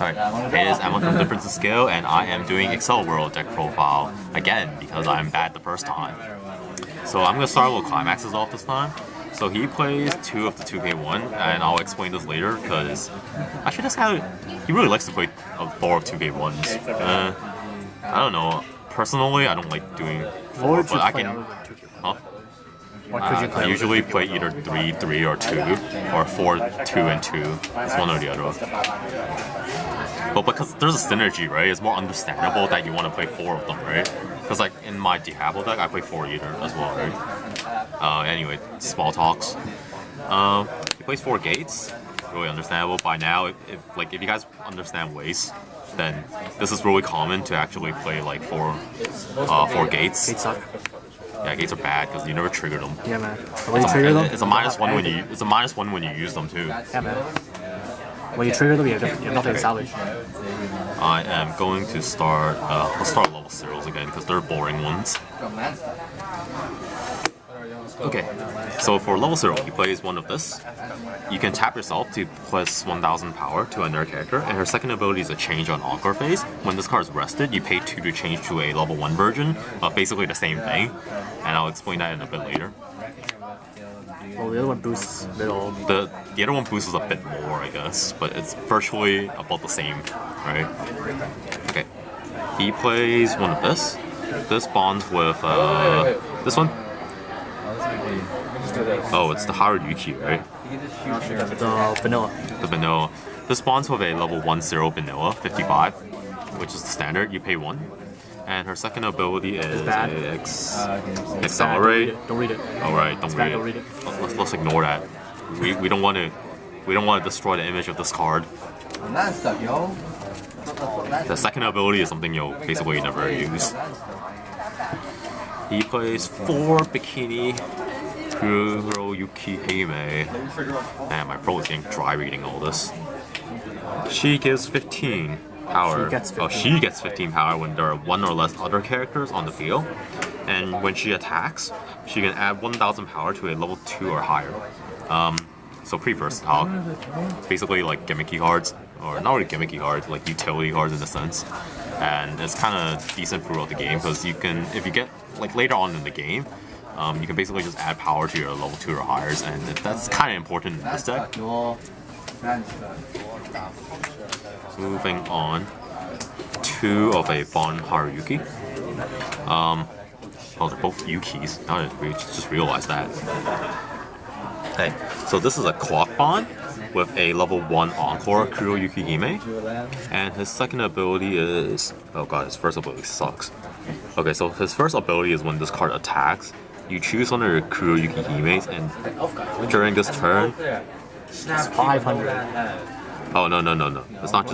Alright, hey, this is Emma from Difference in Scale, and I am doing Accel World deck profile again because I'm bad the first time. So I'm going to start with climaxes off this time. So he plays 2 of the 2K1, and I'll explain this later because actually this guy, he really likes to play 4 of 2K1s. I don't know, personally I don't like doing 4, but I can... Huh? I usually play either 3-3 or 2, or 4-2 It's one or the other. But because there's a synergy, right? It's more understandable that you want to play 4 of them, right? Because like in my Diablo deck, I play 4 either as well, right? Anyway, small talks. He plays 4 gates. Really understandable by now. If you guys understand Weiss, then this is really common to actually play like 4 gates. Gates suck. Yeah, gates are bad because you never trigger them. Yeah, man. When you trigger them, it's a -1 when you use them too. Yeah, man. When you trigger them, you have nothing to salvage. I am going to start. Let's start level 0s again because they're boring ones. Okay, so for level 0, he plays one of this. You can tap yourself to plus 1000 power to another character, and her second ability is a change on Encore phase. When this card is rested, you pay 2 to change to a level 1 version, basically the same thing, and I'll explain that in a bit later. Well, the other one boosts a bit all. The other one boosts a bit more, I guess, but it's virtually about the same, right? Okay, he plays one of this. This bonds with this one. Oh, it's the Haruyuki, right? The vanilla. The vanilla. This bonds with a level 1/0 vanilla, 55, which is the standard. You pay 1. And her second ability is accelerate. Don't read it. Alright, don't read it. Let's ignore that. We don't want to destroy the image of this card. The second ability is something you'll basically never use. He plays 4 bikini kuroyukihime. Man, my throat is getting dry reading all this. She gives 15 power. She gets 15 power when there are 1 or less other characters on the field. And when she attacks, she can add 1000 power to a level 2 or higher. So pretty versatile. It's basically like gimmicky cards, or not really gimmicky cards, like utility cards in a sense. And it's kind of decent throughout the game because you can, if you get like later on in the game, you can basically just add power to your level 2 or higher, and that's kind of important in this deck. Moving on, 2 of a Bon Haruyuki. Oh, they're both Yukis. Now that we just realized that. Hey, so this is a clock bond with a level 1 Encore kuroyukihime, and his second ability is... oh god, his first ability sucks. Okay, so his first ability is when this card attacks, you choose one of your kuroyukihimes, and during this turn... It's 500. Oh, no. It's not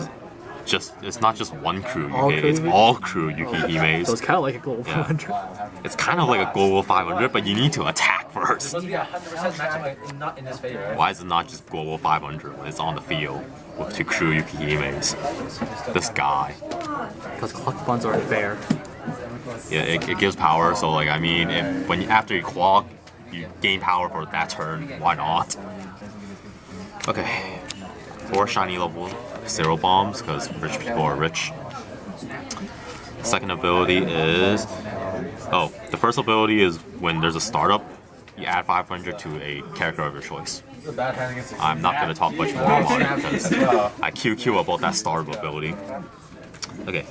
just one kuroyuki, it's all kuroyukihimes. So it's kind of like a global 500. Yeah. It's kind of like a global 500, but you need to attack first. Why is it not just global 500 when it's on the field with 2 kuroyukihimes? This guy. Because clock bonds aren't fair. Yeah, it gives power, so like, I mean, after you clock, you gain power for that turn, why not? Okay, 4 shiny level 0 bombs, because rich people are rich. Second ability is... oh, the first ability is when there's a startup, you add 500 to a character of your choice. I'm not going to talk much more about it because I QQ about that startup ability. Okay,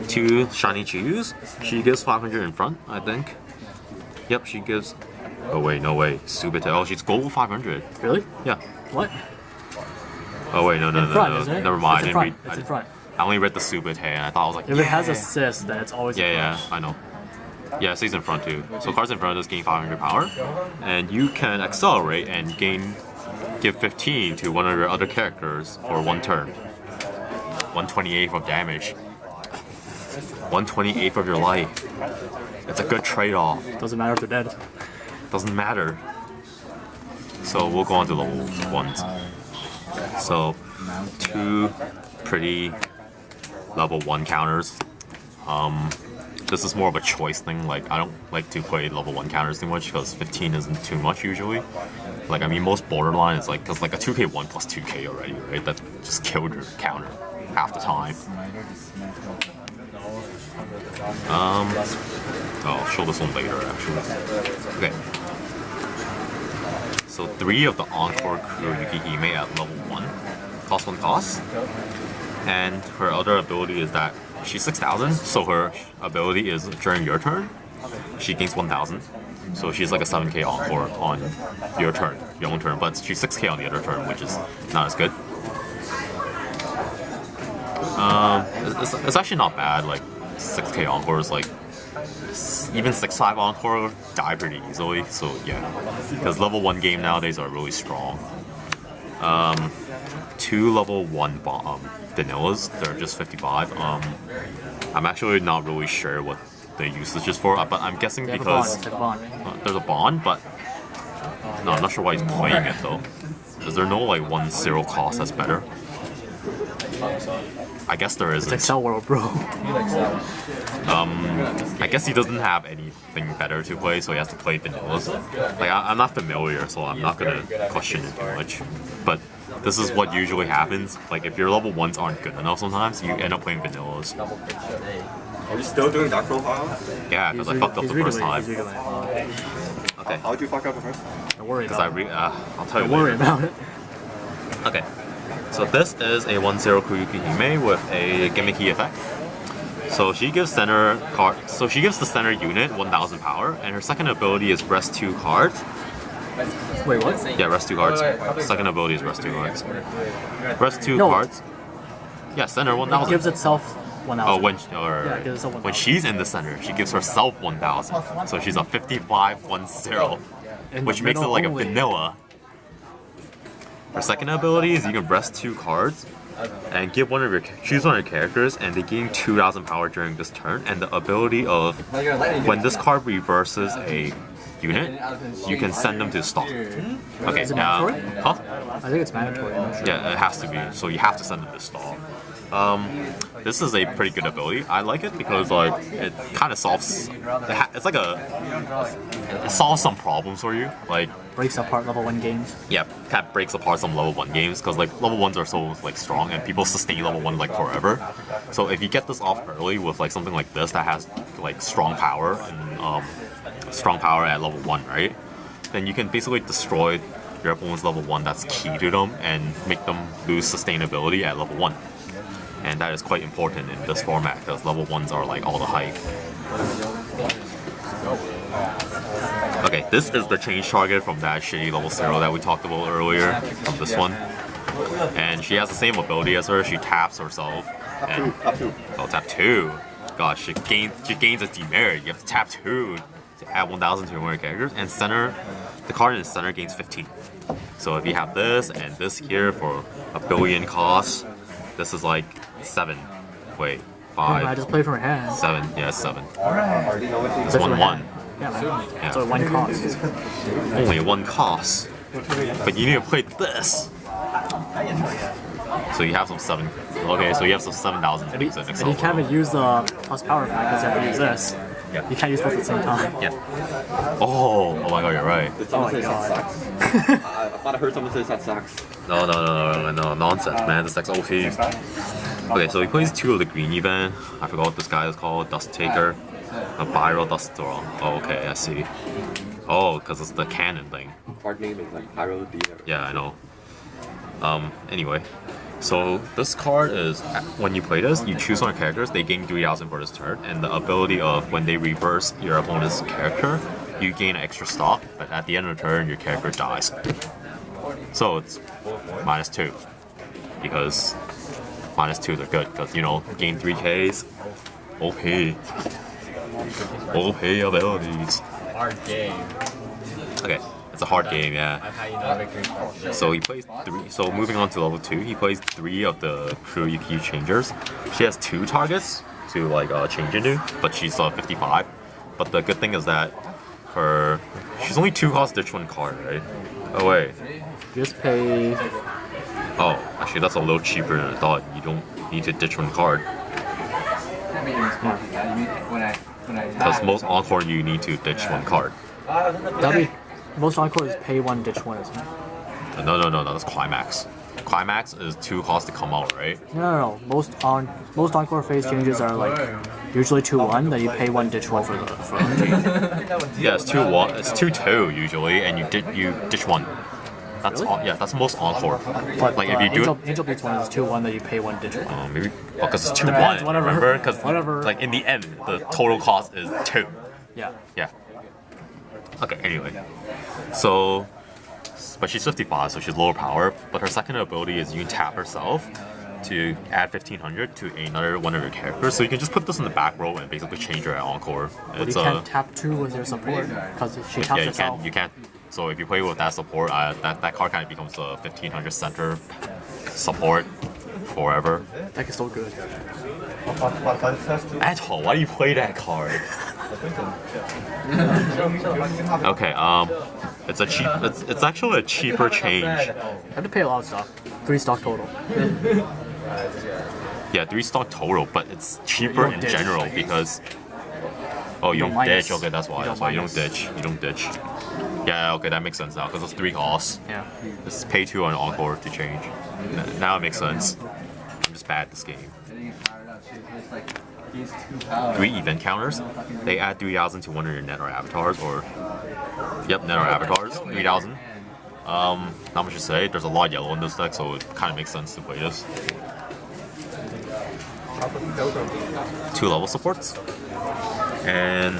2 shiny Chiyus. She gives 500 in front, I think. Yep, she gives... oh wait, no way. Subite. Oh, she's global 500. Really? Yeah. What? Oh wait, no. Never mind. It's in front. I only read the Subite and I thought I was like, if it has assist, then it's always in front. Yeah, I know. Yeah, it stays in front too. So cards in front of this gain 500 power, and you can accelerate and give 15 to one of your other characters for 1 turn. 1/28 of damage. 1/28 of your life. It's a good trade-off. Doesn't matter if they're dead. Doesn't matter. So we'll go on to level 1s. So 2 pretty level 1 counters. This is more of a choice thing. Like, I don't like to play level 1 counters too much because 15 isn't too much usually. Like, I mean, most borderline is like, because like a 2k1 plus 2k already, right? That just killed your counter. half the time. I'll show this one later actually. Okay. So 3 of the Encore Kuroyukihime at level 1. Cost 1 cost. And her other ability is that she's 6,000, so her ability is during your turn, she gains 1,000. So she's like a 7k Encore on your turn, your own turn, but she's 6k on the other turn, which is not as good. It's actually not bad, like 6k Encore is like, even 6-5 Encore die pretty easily, so yeah. Because level 1 game nowadays are really strong. 2 level 1 vanillas, they're just 55. I'm actually not really sure what the usage is for, but I'm guessing because there's a bond, but no, I'm not sure why he's playing it though. Is there no like 1-0 cost that's better? I guess there isn't. It's Accel World, bro. I guess he doesn't have anything better to play, so he has to play vanillas. Like I'm not familiar, so I'm not gonna question it too much. But this is what usually happens. Like if your level 1s aren't good enough, sometimes you end up playing vanillas. Are you still doing that profile? Yeah, because I fucked up the first time. Okay. How'd you fuck up the first time? Don't worry about it. I'll tell you. Don't worry about it. Okay. So this is a 1-0 kuroyukihime with a gimmicky effect. So she gives the center unit 1,000 power, and her second ability is rest 2 cards. Wait, what? Yeah, rest 2 cards. Second ability is rest 2 cards. Rest 2 No. cards. Yeah, center 1,000. It gives itself 1,000. Oh, it gives itself 1,000. when she's in the center, she gives herself 1,000. So she's a 55-1-0, which makes it like a vanilla. Her second ability is you can rest 2 cards and choose one of your characters, and they gain 2,000 power during this turn. And the ability of when this card reverses a unit, you can send them to stall. Okay, Is it mandatory? huh? I think it's mandatory. Yeah, it has to be. So you have to send them to stall. This is a pretty good ability. I like it because like it kind of solves. It's like it solves some problems for you. Like Breaks apart level 1 games. yeah, kind of breaks apart some level 1 games because like level 1s are so like strong and people sustain level 1 like forever. So if you get this off early with like something like this that has like strong power and strong power at level 1, right? Then you can basically destroy your opponent's level 1 that's key to them and make them lose sustainability at level 1. And that is quite important in this format because level 1s are like all the hype. Okay, this is the change target from that shitty level 0 that we talked about earlier. This one. And she has the same ability as her. She taps herself. And, tap 2. Gosh, she gains a demerit. You have to tap 2 to add 1,000 to your characters. And the card in the center gains 15. So if you have this and this here for a billion costs, this is like 7. Wait, 5. I just play from her hand. 7. Yeah, 7. It's It's 1-1. Yeah, man. Yeah. So 1 cost. Only 1 cost. But you need to play this. So you have some 7. Okay, so you have some 7,000 to use it. And you can't even use the plus power effect because you have to use this. Yeah. You can't use both at the same time. Yeah. Oh my god, you're right. Oh my god. I thought I heard someone say that sucks. No, nonsense, man. This deck's OP. Okay, so he plays 2 of the green event. I forgot what this guy is called. Dust Taker. A Viral Dust Storm. Oh, okay, I see. Oh, because it's the cannon thing. Card name is like Pyro the Beater. Yeah, I know. Anyway. So this card is, when you play this, you choose one of your characters, they gain 3,000 for this turn, and the ability of when they reverse your opponent's character, you gain extra stock, but at the end of the turn, your character dies. So it's -2, because -2 they're good, because, you know, gain 3Ks, OP. OP abilities. Hard game. Okay. It's a hard game, yeah. That's how you know victory. So he plays 3. So moving on to level 2, he plays 3 of the Kuroyuki changers. She has 2 targets to like change into, but she's 55. But the good thing is that she's only 2 cost ditch 1 card, right? Oh wait. Just pay. Oh, actually that's a little cheaper than I thought. You don't need to ditch 1 card. Because most Encore you need to ditch 1 card. That'd be most encores pay 1, ditch 1, isn't it? No, that's Climax. climax is 2 costs to come out, right? No. Most encore phase changes are like usually 2-1. That you pay 1 ditch 1 for the Yeah, it's 2-1. It's 2-2 usually, and you ditch 1. That's most encore. But like if you do Angel Beats 1 is 2-1 that you pay 1 ditch 1. maybe because it's 2-1. Depends, whatever. Remember? Because Whatever. like in the end, the total cost is 2. Yeah. Yeah. Okay. Anyway, so. But she's 55, so she's lower power. But her second ability is you can tap herself to add 1500 to another one of your characters. So you can just put this in the back row and basically change her at encore. But you can't tap 2 with your support because she taps herself. You can't. So if you play with that support, that card kind of becomes a 1500 center support forever. That is so good. Asshole, why do you play that card? Okay, it's a cheap. It's actually a cheaper change. I have to pay a lot of stock. 3 stock total. Yeah, 3 stock total, but it's cheaper in ditch. general because. Oh, you don't minus. ditch. Okay, that's why. That's why you don't ditch. You don't ditch. Yeah, okay, that makes sense now because it's 3 costs. Yeah. Just pay 2 on encore to change. Now it makes sense. I'm just bad at this game. 3 event counters. They add 3,200 net or avatars, or net or avatars. 3,000. Not much to say. There's a lot of yellow in this deck, so it kind of makes sense to play this. 2 level supports, and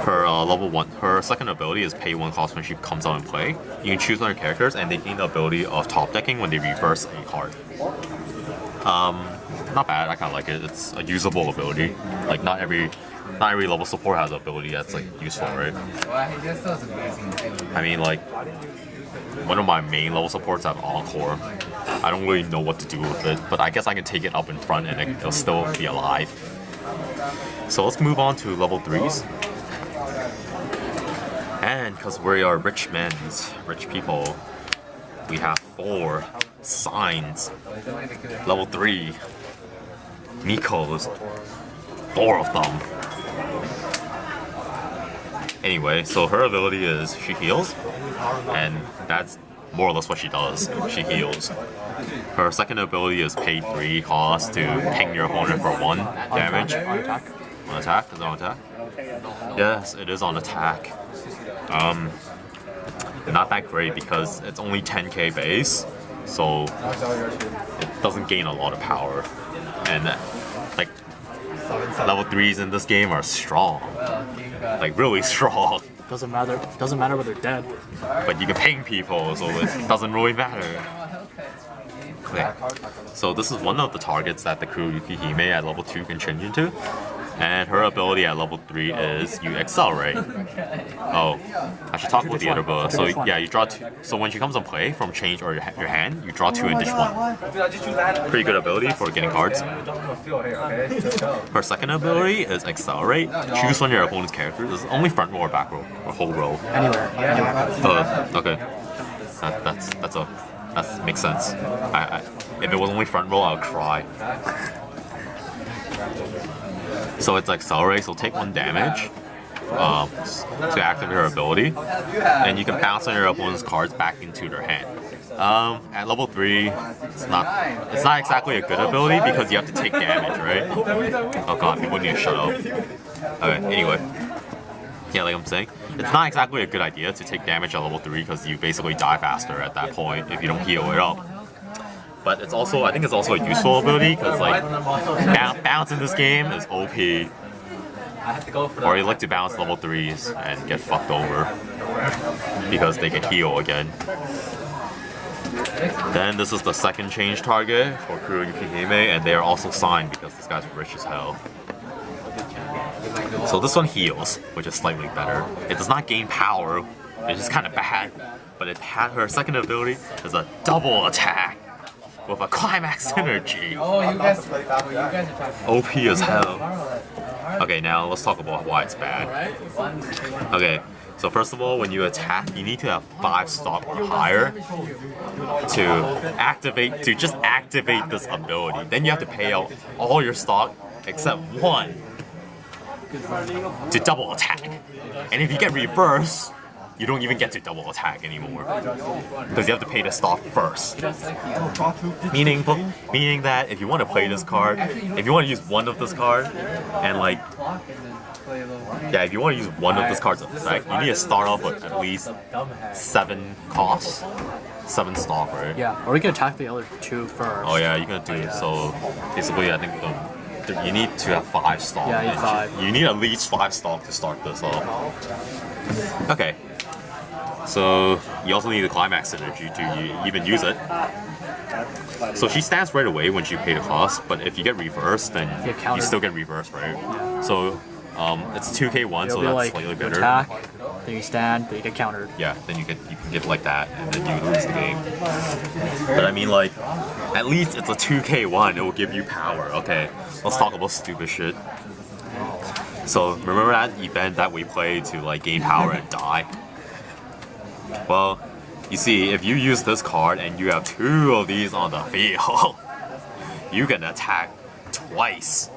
her level 1. Her second ability is pay 1 cost when she comes out and play. You can choose one of your characters, and they gain the ability of top decking when they reverse a card. Not bad. I kind of like it. It's a usable ability. Like not every level support has an ability that's like useful, right? I mean, like one of my main level supports have encore. I don't really know what to do with it, but I guess I can take it up in front and it'll still be alive. So let's move on to level 3s. And because we are rich people, we have 4 signs. Level 3. Nico's. 4 of them. Anyway, so her ability is she heals, and that's more or less what she does. She heals. Her second ability is pay 3 costs to ping your opponent for 1 damage. On attack. On attack? Is it on attack? Yes, it is on attack. Not that great because it's only 10k base, so it doesn't gain a lot of power. And like level 3s in this game are strong, like really strong. Doesn't matter when they're dead. But you can ping people, so it doesn't really matter. Okay, so this is one of the targets that the kuroyukihime at level 2 can change into. And her ability at level 3 is you accelerate. Oh, I should talk about the other ability. So yeah, you draw 2. So when she comes on play from change or your hand, you draw 2 and ditch 1. Pretty good ability for getting cards. Her second ability is accelerate. Choose one of your opponent's characters. This is only front row or back row or whole row. Anywhere. Okay. That makes sense. If it was only front row, I would cry. So it's accelerate, so take 1 damage to activate her ability, and you can bounce on your opponent's cards back into their hand. At level 3, it's not exactly a good ability because you have to take damage, right? Oh god, people need to shut up. Okay, anyway. Yeah, like I'm saying, it's not exactly a good idea to take damage at level 3 because you basically die faster at that point if you don't heal it up. But it's also, I think it's also a useful ability because like bounce in this game is OP. Or you like to bounce level 3s and get fucked over because they can heal again. Then this is the second change target for kuroyukihime, and they are also signed because this guy's rich as hell. So this one heals, which is slightly better. It does not gain power, it's just kind of bad. But it had her second ability is a double attack with a climax synergy. OP as hell. Okay, now let's talk about why it's bad. Okay, so first of all, when you attack, you need to have 5 stock or higher to just activate this ability. Then you have to pay out all your stock except 1 to double attack. And if you get reverse, you don't even get to double attack anymore because you have to pay the stock first. Meaning that if you want to play this card, if you want to use one of this card, and like, yeah, if you want to use one of this card's effect, you need to start off with at least 7 costs, 7 stock, right? Yeah, or you can attack the other 2 first. Oh yeah, you can do it. So basically, I think you need to have 5 stock. Yeah, you need 5. You need at least 5 stock to start this off. Okay. So you also need the climax energy to even use it. So she stands right away when you pay the cost, but if you get reversed, then you still get reversed, right? Yeah. So it's 2k1, so that's like, slightly you better. attack, then you stand, then you get countered. Yeah, then you can get like that, and then you lose the game. But I mean, like, at least it's a 2k1. It will give you power. Okay, let's talk about stupid shit. So remember that event that we played to like gain power and die? Well, you see, if you use this card and you have 2 of these on the field, you can attack twice.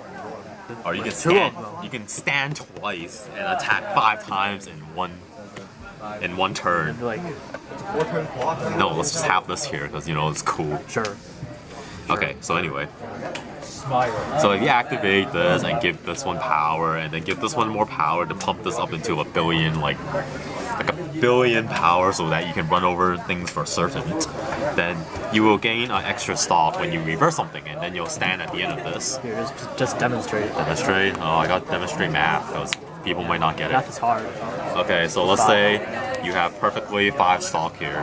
Or you can stand twice and attack 5 times in one turn. Like, No, let's just have this here because you know it's cool. sure. Okay, so anyway. So if you activate this and give this one power and then give this one more power to pump this up into a billion, like a billion power so that you can run over things for certain, then you will gain an extra stock when you reverse something, and then you'll stand at the end of this. Here, just demonstrate. Demonstrate? Oh, I got demonstrate math because people might not get Math it. is hard. Okay, so let's say you have perfectly 5 stock here.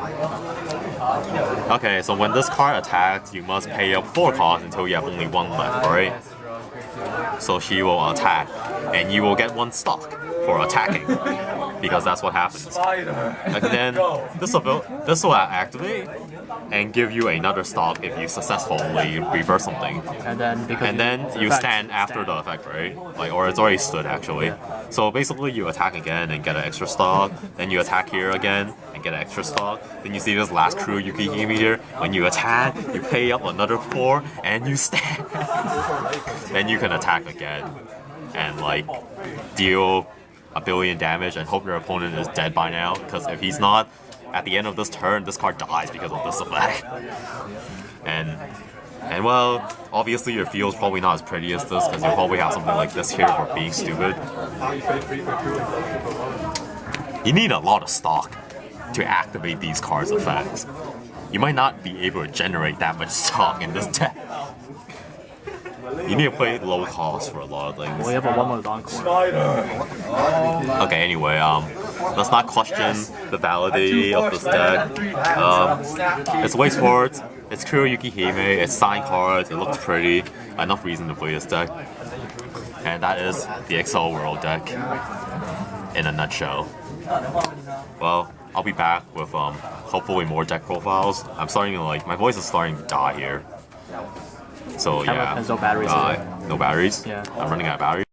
Okay, so when this card attacks, you must pay up 4 costs until you have only 1 left, right? So she will attack, and you will get 1 stock for attacking, because that's what happens. And then this will activate and give you another stock if you successfully reverse something. And then you stand after the effect, right? Like, or it's already stood actually. So basically, you attack again and get an extra stock. Then you attack here again and get an extra stock. Then you see this last kuroyukihime here. When you attack, you pay up another 4 and you stand. Then you can attack again and like deal a billion damage and hope your opponent is dead by now. Because if he's not, at the end of this turn, this card dies because of this effect. And well, obviously your field's probably not as pretty as this because you'll probably have something like this here for being stupid. You need a lot of stock to activate these cards' effects. You might not be able to generate that much stock in this deck. You need to play low cost for a lot of things. Well, you have a 1-1 encore. Okay, anyway, let's not question the validity of this deck. It's Weiss, Schwarz, it's kuroyukihime, it's signed cards, it looks pretty. Enough reason to play this deck. And that is the Accel World deck in a nutshell. Well, I'll be back with hopefully more deck profiles. I'm starting to like, my voice is starting to die here. So yeah, Has no batteries. no batteries. Yeah. I'm running out of batteries.